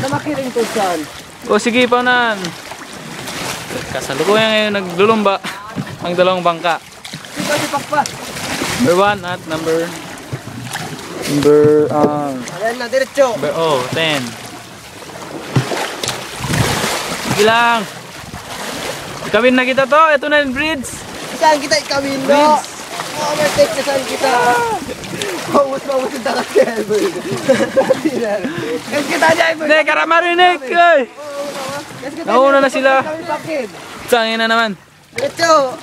makiring to saan. O sige, paunan. Kasalukuyan ngayon naglulumba ang dalawang bangka. Sika si Pakpa. Number 1 at number Ayan na, diretso. 10. Sige lang. Ikawin na kita to. Ito na yung bridge. Saan kita ikawin, no? Overtake na saan kita. Mawus yung takas. Kasi kita niya. Hindi, karamarinig. Nauna na sila. Sangin na naman. Diretso.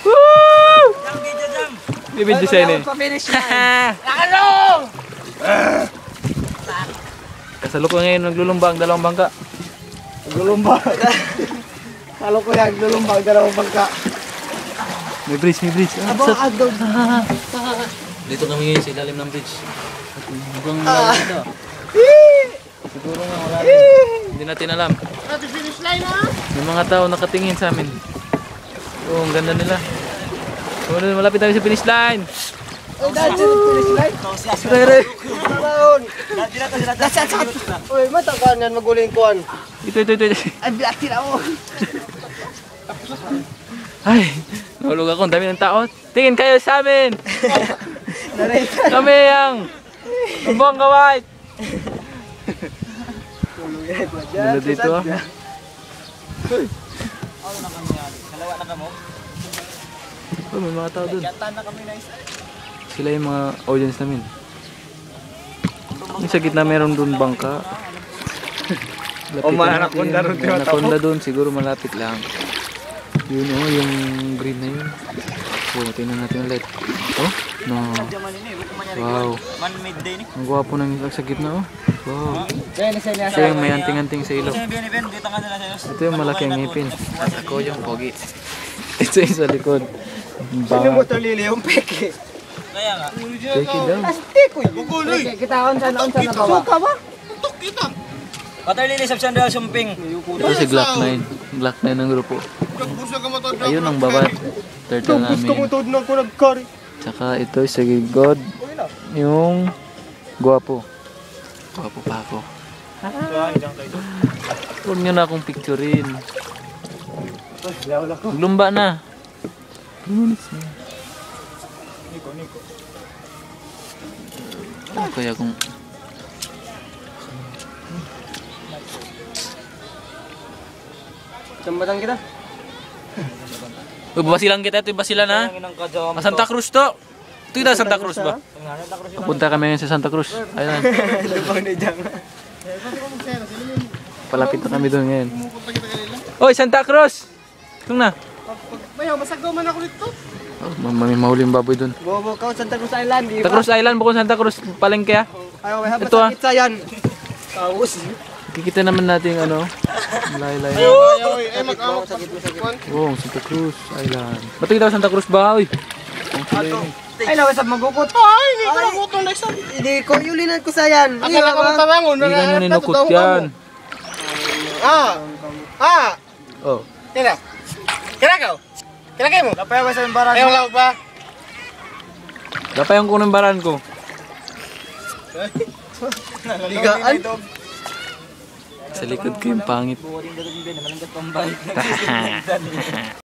Woo! Bibidyo sa ini. Nakalong! Kasalukuyan ngayon naglulumba ang dalawang bangka. Naglulumba. Kalo ko yan, naglulumba ang dalawang bangka. May bridge. Abang agdog. Dito kami ngayon sa ilalim ng bridge. Mukhang malalim ito. Siguro nga wala rin. Hindi natin alam. Finish line ha? May mga tao nakatingin sa amin. Oo, ang ganda nila. So, malapit tayo sa finish line. Ay, dahil sa finish line? Re. Uy, matakaan yan maguling kuhan. Ito. Ay, bilatin ako. Ay, nahulog ako. Ang dami ng tao. Tingin kayo sa amin. Kami ang Bumbong Kawait. Ganda dito ah. Oh, may mga tao dun. Sila yung mga audience namin. Yung sa gitna meron dun bangka. Anaconda dun, siguro malapit lang. Yun oh, yung green na yun. Oh, tingnan natin ulit. Oh, no. Wow. Ang gwapo ng sa gitna oh. Wow. Siya yung may anting-anting sa ilong. Ito yung malaki ang ngipin. At ako yung pogi. Ito yung sa likod. Sino mo ito lili? Yung peke. Kaya nga. Peke daw. Plastic ko yun. Kita onsa na bawa. Suka ba? Water lily sabsan daw sumping. Ito si Glock 9. Glock 9 ng grupo. Ayun ang babat. Turtle namin. Gusto mo ito na ko nagkari. Tsaka ito si God. Yung gwapo. Gwapo pa ako. Huwag nyo na akong picturein. Maglumba na. 2 minutes na. Ano kaya kung... Tambatan kita. Uy, basilan kita. Ito yung basilan ha. Santa Cruz to. Ito yung Santa Cruz ba? Punta kami ngayon sa Santa Cruz. Ayun. Palapit na kami doon ngayon. Oy, Santa Cruz! Ito na. Bayaw, masagaw man ako dito. May mahuling baboy doon. Bobo ka, Santa Cruz Island. Santa Cruz Island, bukod Santa Cruz Palengke ah. Ayaw, may Ito, habas sa yan. Taos. Kikita naman natin ano. Laylay. Ayaw, sakit mo. Oh, Santa Cruz Island. Ba't kita Santa Cruz ba? Uy. Ay, nawasap magukot. Ay, hindi ko namutong na isa. Hindi ko, yulinan ko sa yan. Akala ko matarangon. Hindi ka nyo ninukot yan. Oh. Kira. Kira ka? Kira kayo mo? Lapay ba sa imbaran? Ayaw lawag ba? Dapay ang kunang baran ko. Ligaan? Sa likod ko yung pangit.